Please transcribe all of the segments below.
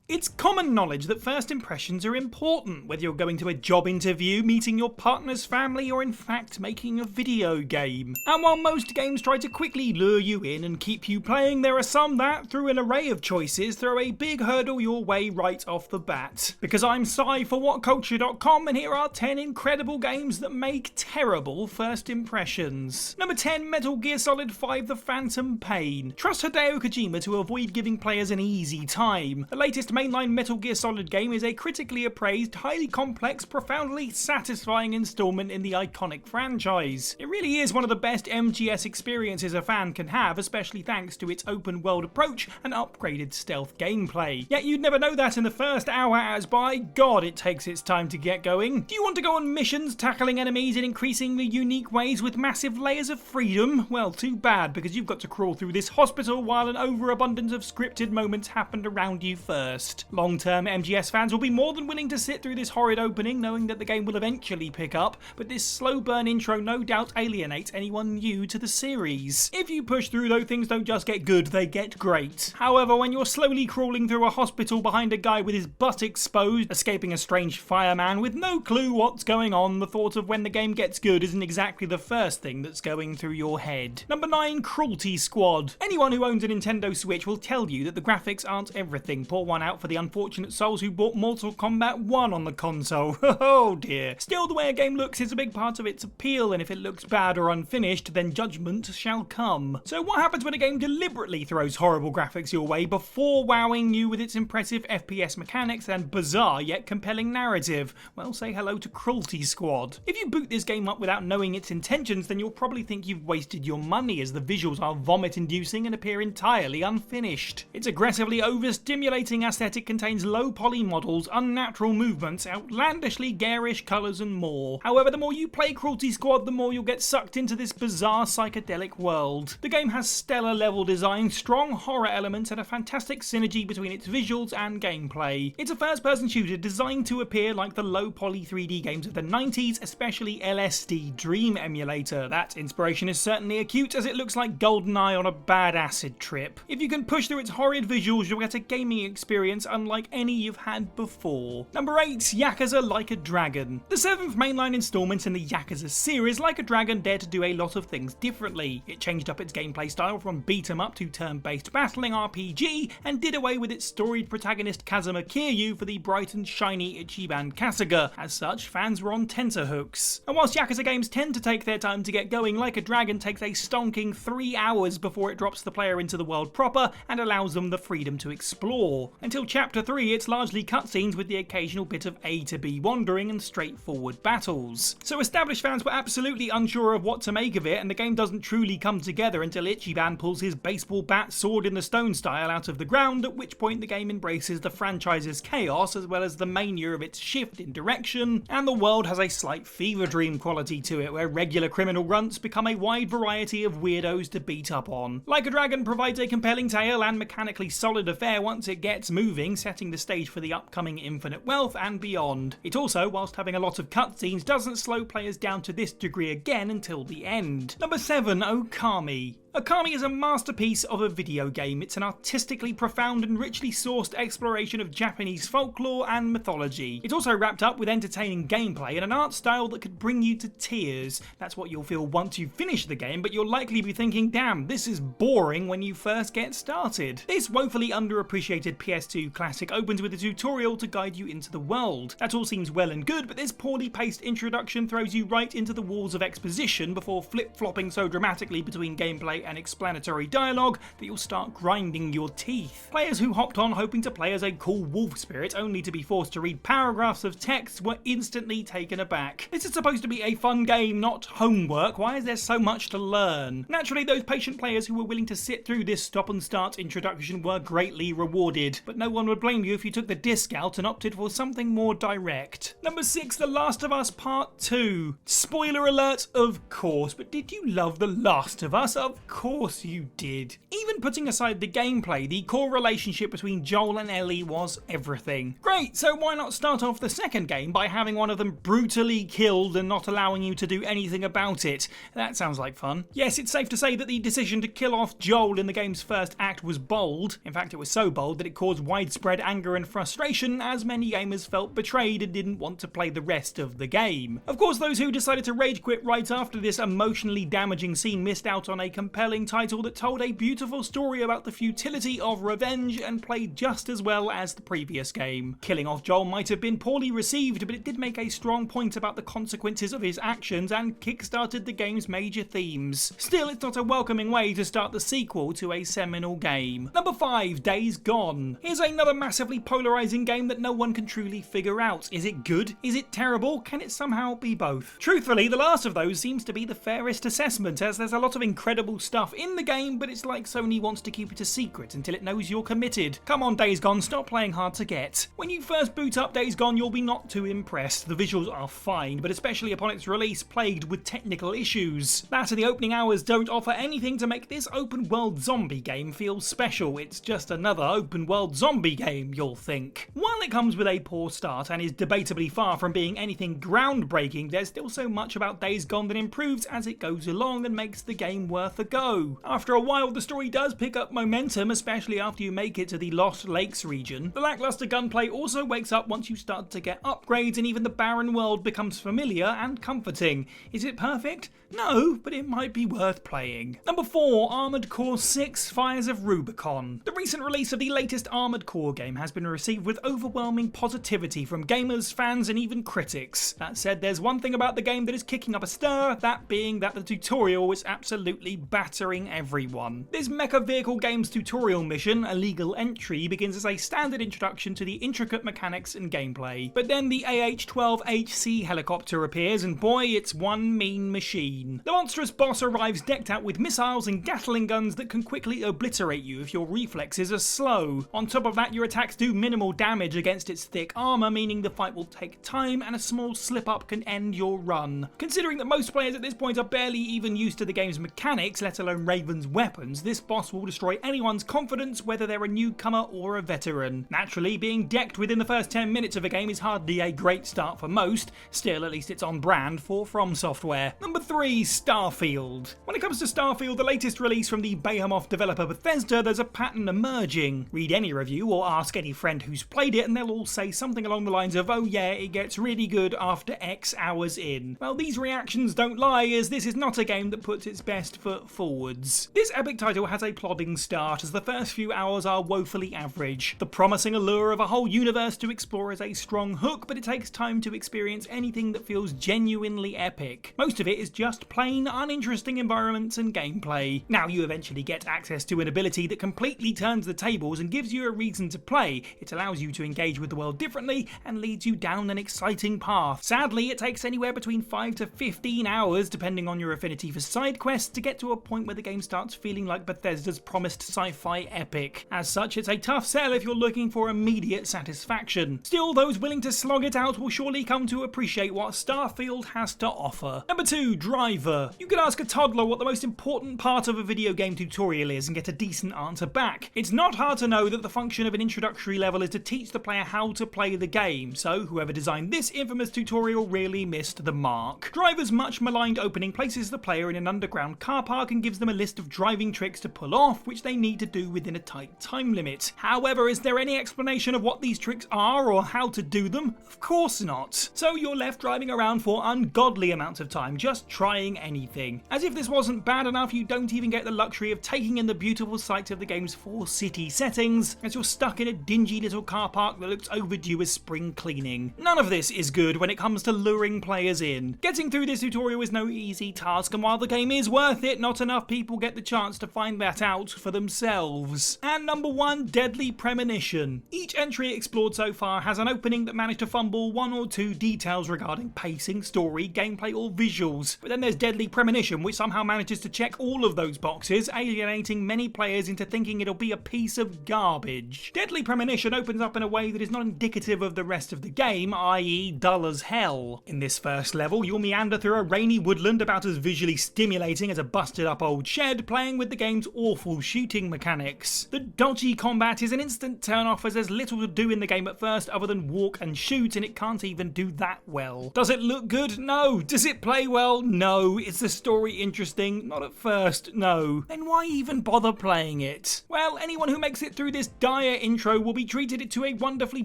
It's common knowledge that first impressions are important, whether you're going to a job interview, meeting your partner's family, or in fact making a video game. And while most games try to quickly lure you in and keep you playing, there are some that, through an array of choices, throw a big hurdle your way right off the bat. Because I'm Si for WhatCulture.com, and here are 10 incredible games that make terrible first impressions. Number 10, Metal Gear Solid 5: The Phantom Pain. Trust Hideo Kojima to avoid giving players an easy time. The latest mainline Metal Gear Solid game is a critically appraised, highly complex, profoundly satisfying installment in the iconic franchise. It really is one of the best MGS experiences a fan can have, especially thanks to its open world approach and upgraded stealth gameplay. Yet you'd never know that in the first hour, as by God it takes its time to get going. Do you want to go on missions, tackling enemies in increasingly unique ways with massive layers of freedom? Well, too bad, because you've got to crawl through this hospital while an overabundance of scripted moments happened around you first. Long-term MGS fans will be more than willing to sit through this horrid opening, knowing that the game will eventually pick up, but this slow burn intro no doubt alienates anyone new to the series. If you push through though, things don't just get good, they get great. However, when you're slowly crawling through a hospital behind a guy with his butt exposed, escaping a strange fireman with no clue what's going on, the thought of when the game gets good isn't exactly the first thing that's going through your head. Number 9, Cruelty Squad. Anyone who owns a Nintendo Switch will tell you that the graphics aren't everything. Pour one out for the unfortunate souls who bought Mortal Kombat 1 on the console. Oh dear. Still, the way a game looks is a big part of its appeal, and if it looks bad or unfinished, then judgment shall come. So what happens when a game deliberately throws horrible graphics your way before wowing you with its impressive FPS mechanics and bizarre yet compelling narrative? Well, say hello to Cruelty Squad. If you boot this game up without knowing its intentions, then you'll probably think you've wasted your money, as the visuals are vomit-inducing and appear entirely unfinished. Its aggressively overstimulating aesthetic contains low-poly models, unnatural movements, outlandishly garish colours and more. However, the more you play Cruelty Squad, the more you'll get sucked into this bizarre psychedelic world. The game has stellar level design, strong horror elements, and a fantastic synergy between its visuals and gameplay. It's a first-person shooter designed to appear like the low-poly 3D games of the 90s, especially LSD Dream Emulator. That inspiration is certainly acute, as it looks like GoldenEye on a bad acid trip. If you can push through its horrid visuals, you'll get a gaming experience unlike any you've had before. Number 8, Yakuza Like a Dragon. The 7th mainline installment in the Yakuza series, Like a Dragon dared to do a lot of things differently. It changed up its gameplay style from beat-em-up to turn-based battling RPG, and did away with its storied protagonist Kazuma Kiryu for the bright and shiny Ichiban Kasuga. As such, fans were on tenterhooks. And whilst Yakuza games tend to take their time to get going, Like a Dragon takes a stonking 3 hours before it drops the player into the world proper and allows them the freedom to explore. Until Chapter 3, it's largely cutscenes with the occasional bit of A to B wandering and straightforward battles. So established fans were absolutely unsure of what to make of it, and the game doesn't truly come together until Ichiban pulls his baseball bat sword in the stone style out of the ground, at which point the game embraces the franchise's chaos as well as the mania of its shift in direction, and the world has a slight fever dream quality to it, where regular criminal runts become a wide variety of weirdos to beat up on. Like a Dragon provides a compelling tale and mechanically solid affair once it gets moving, setting the stage for the upcoming Infinite Wealth and beyond. It also, whilst having a lot of cutscenes, doesn't slow players down to this degree again until the end. Number 7, Okami. Okami is a masterpiece of a video game. It's an artistically profound and richly sourced exploration of Japanese folklore and mythology. It's also wrapped up with entertaining gameplay and an art style that could bring you to tears. That's what you'll feel once you finish the game, but you'll likely be thinking, damn, this is boring when you first get started. This woefully underappreciated PS2 classic opens with a tutorial to guide you into the world. That all seems well and good, but this poorly paced introduction throws you right into the walls of exposition before flip-flopping so dramatically between gameplay and explanatory dialogue that you'll start grinding your teeth. Players who hopped on hoping to play as a cool wolf spirit only to be forced to read paragraphs of text were instantly taken aback. This is supposed to be a fun game, not homework. Why is there so much to learn? Naturally, those patient players who were willing to sit through this stop and start introduction were greatly rewarded, but no one would blame you if you took the disc out and opted for something more direct. Number 6, The Last of Us Part 2. Spoiler alert, of course, but did you love The Last of Us? Of course you did. Even putting aside the gameplay, the core relationship between Joel and Ellie was everything. Great, so why not start off the second game by having one of them brutally killed and not allowing you to do anything about it? That sounds like fun. Yes, it's safe to say that the decision to kill off Joel in the game's first act was bold. In fact, it was so bold that it caused widespread anger and frustration, as many gamers felt betrayed and didn't want to play the rest of the game. Of course, those who decided to rage quit right after this emotionally damaging scene missed out on a compelling title that told a beautiful story about the futility of revenge and played just as well as the previous game. Killing off Joel might have been poorly received, but it did make a strong point about the consequences of his actions and kickstarted the game's major themes. Still, it's not a welcoming way to start the sequel to a seminal game. Number 5, Days Gone. Here's another massively polarizing game that no one can truly figure out. Is it good? Is it terrible? Can it somehow be both? Truthfully, the last of those seems to be the fairest assessment, as there's a lot of incredible stuff in the game, but it's like Sony wants to keep it a secret until it knows you're committed. Come on, Days Gone, stop playing hard to get. When you first boot up Days Gone, you'll be not too impressed. The visuals are fine, but especially upon its release, plagued with technical issues. That and the opening hours don't offer anything to make this open world zombie game feel special. It's just another open world zombie game, you'll think. While it comes with a poor start and is debatably far from being anything groundbreaking, there's still so much about Days Gone that improves as it goes along and makes the game worth a go. After a while, the story does pick up momentum, especially after you make it to the Lost Lakes region. The lackluster gunplay also wakes up once you start to get upgrades, and even the barren world becomes familiar and comforting. Is it perfect? No, but it might be worth playing. Number 4, Armored Core 6: Fires of Rubicon. The recent release of the latest Armored Core game has been received with overwhelming positivity from gamers, fans, and even critics. That said, there's one thing about the game that is kicking up a stir, that being that the tutorial is absolutely battering everyone. This mecha vehicle game's tutorial mission, Illegal Entry, begins as a standard introduction to the intricate mechanics and gameplay. But then the AH-12HC helicopter appears, and boy, it's one mean machine. The monstrous boss arrives decked out with missiles and Gatling guns that can quickly obliterate you if your reflexes are slow. On top of that, your attacks do minimal damage against its thick armor, meaning the fight will take time and a small slip-up can end your run. Considering that most players at this point are barely even used to the game's mechanics, let alone Raven's weapons, this boss will destroy anyone's confidence, whether they're a newcomer or a veteran. Naturally, being decked within the first 10 minutes of a game is hardly a great start for most. Still, at least it's on brand for From Software. Number 3, Starfield. When it comes to Starfield, the latest release from the behemoth developer Bethesda, there's a pattern emerging. Read any review or ask any friend who's played it and they'll all say something along the lines of, oh yeah, it gets really good after X hours in. Well, these reactions don't lie, as this is not a game that puts its best foot forwards. This epic title has a plodding start, as the first few hours are woefully average. The promising allure of a whole universe to explore is a strong hook, but it takes time to experience anything that feels genuinely epic. Most of it is just plain, uninteresting environments and gameplay. Now, you eventually get access to an ability that completely turns the tables and gives you a reason to play. It allows you to engage with the world differently and leads you down an exciting path. Sadly, it takes anywhere between 5 to 15 hours, depending on your affinity for side quests, to get to a point where the game starts feeling like Bethesda's promised sci-fi epic. As such, it's a tough sell if you're looking for immediate satisfaction. Still, those willing to slog it out will surely come to appreciate what Starfield has to offer. Number 2, Driver. You could ask a toddler what the most important part of a video game tutorial is and get a decent answer back. It's not hard to know that the function of an introductory level is to teach the player how to play the game, so whoever designed this infamous tutorial really missed the mark. Driver's much maligned opening places the player in an underground car park and gives them a list of driving tricks to pull off, which they need to do within a tight time limit. However, is there any explanation of what these tricks are or how to do them? Of course not. So you're left driving around for ungodly amounts of time, just trying anything. As if this wasn't bad enough, you don't even get the luxury of taking in the beautiful sights of the game's 4 city settings, as you're stuck in a dingy little car park that looks overdue as spring cleaning. None of this is good when it comes to luring players in. Getting through this tutorial is no easy task, and while the game is worth it, not enough people get the chance to find that out for themselves. And number 1, Deadly Premonition. Each entry explored so far has an opening that managed to fumble 1 or 2 details regarding pacing, story, gameplay, or visuals, but then there's there's Deadly Premonition, which somehow manages to check all of those boxes, alienating many players into thinking it'll be a piece of garbage. Deadly Premonition opens up in a way that is not indicative of the rest of the game, i.e. dull as hell. In this first level, you'll meander through a rainy woodland about as visually stimulating as a busted up old shed, playing with the game's awful shooting mechanics. The dodgy combat is an instant turn off as there's little to do in the game at first other than walk and shoot, and it can't even do that well. Does it look good? No. Does it play well? No. Is the story interesting? Not at first, no. Then why even bother playing it? Well, anyone who makes it through this dire intro will be treated to a wonderfully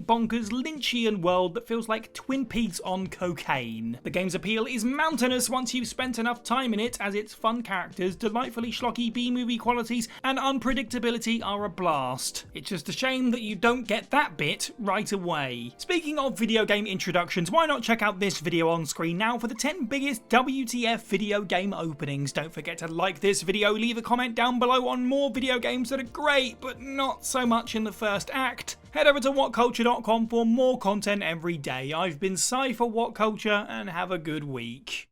bonkers Lynchian world that feels like Twin Peaks on cocaine. The game's appeal is mountainous once you've spent enough time in it, as its fun characters, delightfully schlocky B-movie qualities, and unpredictability are a blast. It's just a shame that you don't get that bit right away. Speaking of video game introductions, why not check out this video on screen now for the 10 biggest WTF video game openings. Don't forget to like this video, leave a comment down below on more video games that are great, but not so much in the first act. Head over to WhatCulture.com for more content every day. I've been Si for WhatCulture, and have a good week.